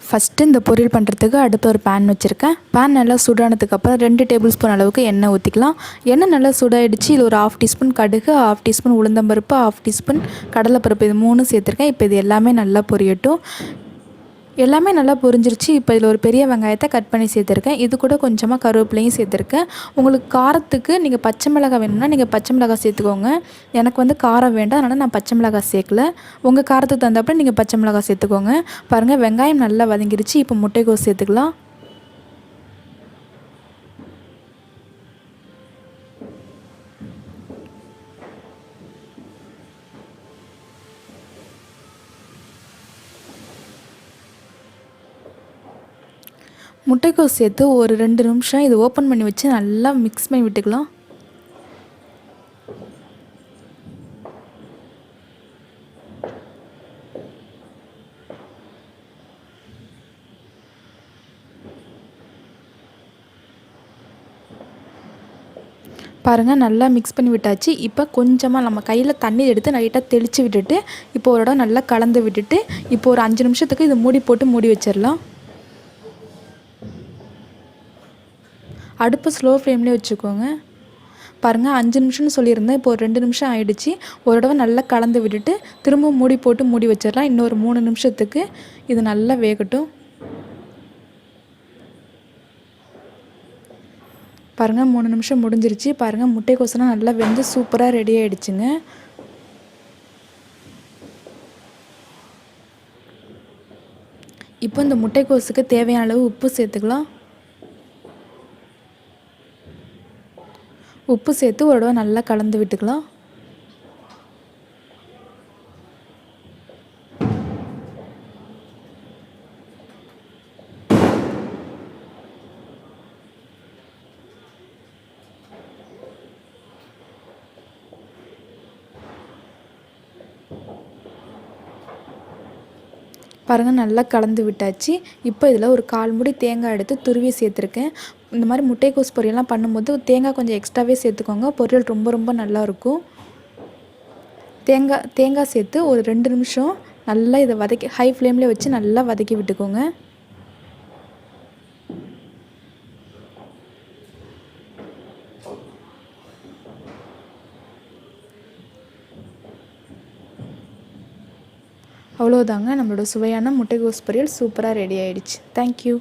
First இந்த பொரியல் பண்ணுறதுக்கு அடுப்பில் ஒரு பேன் வச்சுருக்கேன். பேன் நல்லா சூடானதுக்கப்புறம் 2 டேபிள் ஸ்பூன் அளவுக்கு எண்ணெய் ஊற்றிக்கலாம். எண்ணெய் நல்லா சூடாயிடுச்சு. இதில் ஒரு 1/2 டீஸ்பூன் கடுகு, 1/2 டீஸ்பூன் உளுந்தம்பருப்பு, 1/2 டீஸ்பூன் கடலைப்பருப்பு, இது 3 சேர்த்துருக்கேன். இப்போ இது எல்லாமே நல்லா பொரியட்டும். எல்லாமே நல்லா பொரிஞ்சிருச்சு. இப்போ இதில் ஒரு பெரிய வெங்காயத்தை கட் பண்ணி சேர்த்துருக்கேன். இது கூட கொஞ்சமாக கருவேப்பிலையும் சேர்த்துருக்கேன். உங்களுக்கு காரத்துக்கு நீங்கள் பச்சை மிளகாய் வேணும்னா நீங்கள் பச்சை மிளகாய் சேர்த்துக்கோங்க. எனக்கு வந்து காரம் வேண்டாம், அதனால் நான் பச்சை மிளகாய் சேர்க்கல. உங்கள் காரத்துக்கு தகுந்தாப்புல நீங்கள் பச்சை மிளகாய் சேர்த்துக்கோங்க. பாருங்கள், வெங்காயம் நல்லா வதங்கிருச்சு. இப்போ முட்டைக்கோஸ் சேர்த்துக்கலாம். முட்டைக்கோஸ் சேர்த்து ஒரு 2 நிமிஷம் இது ஓப்பன் பண்ணி வச்சு நல்லா மிக்ஸ் பண்ணி விட்டுக்கலாம். பாருங்கள், நல்லா மிக்ஸ் பண்ணி விட்டாச்சு. இப்போ கொஞ்சமாக நம்ம கையில் தண்ணி எடுத்து லைட்டாக தெளித்து விட்டுட்டு இப்போ ஒரு இடம் நல்லா கலந்து விட்டுட்டு இப்போ ஒரு 5 நிமிஷத்துக்கு இது மூடி போட்டு மூடி வச்சிடலாம். அடுப்பு ஸ்லோ ஃப்ளேம்லேயே வச்சுக்கோங்க. பாருங்கள், 5 நிமிஷம்னு சொல்லியிருந்தேன். இப்போ ஒரு 2 நிமிஷம் ஆகிடுச்சு. ஒரு தடவை நல்லா கலந்து விட்டுட்டு திரும்ப மூடி போட்டு மூடி வச்சிடலாம். இன்னொரு 3 நிமிஷத்துக்கு இது நல்லா வேகட்டும். பாருங்கள், 3 நிமிஷம் முடிஞ்சிருச்சு. பாருங்கள், முட்டைக்கோசெல்லாம் நல்லா வெந்து சூப்பராக ரெடி ஆகிடுச்சுங்க. இப்போ இந்த முட்டைக்கோஸுக்கு தேவையான அளவு உப்பு சேர்த்துக்கலாம். உப்பு சேர்த்து ஒரு தடவை நல்லா கலந்து விட்டுக்கலாம். பாருங்கள், நல்லா கலந்து விட்டாச்சு. இப்போ இதில் ஒரு 1/4 மூடி தேங்காய் எடுத்து துருவி சேர்த்துருக்கேன். இந்த மாதிரி முட்டைக்கோஸ் பொரியல்லாம் பண்ணும்போது தேங்காய் கொஞ்சம் எக்ஸ்ட்ராவே சேர்த்துக்கோங்க. பொரியல் ரொம்ப ரொம்ப நல்லாயிருக்கும். தேங்காய் சேர்த்து ஒரு 2 நிமிஷம் நல்லா இதை வதக்கி ஹை ஃப்ளேம்லேயே வச்சு நல்லா வதக்கி விட்டுக்கோங்க. அவ்வளோதாங்க, நம்மளோட சுவையான முட்டைக்கோஸ் பொரியல் சூப்பராக ரெடி ஆகிடுச்சு. தேங்க்யூ.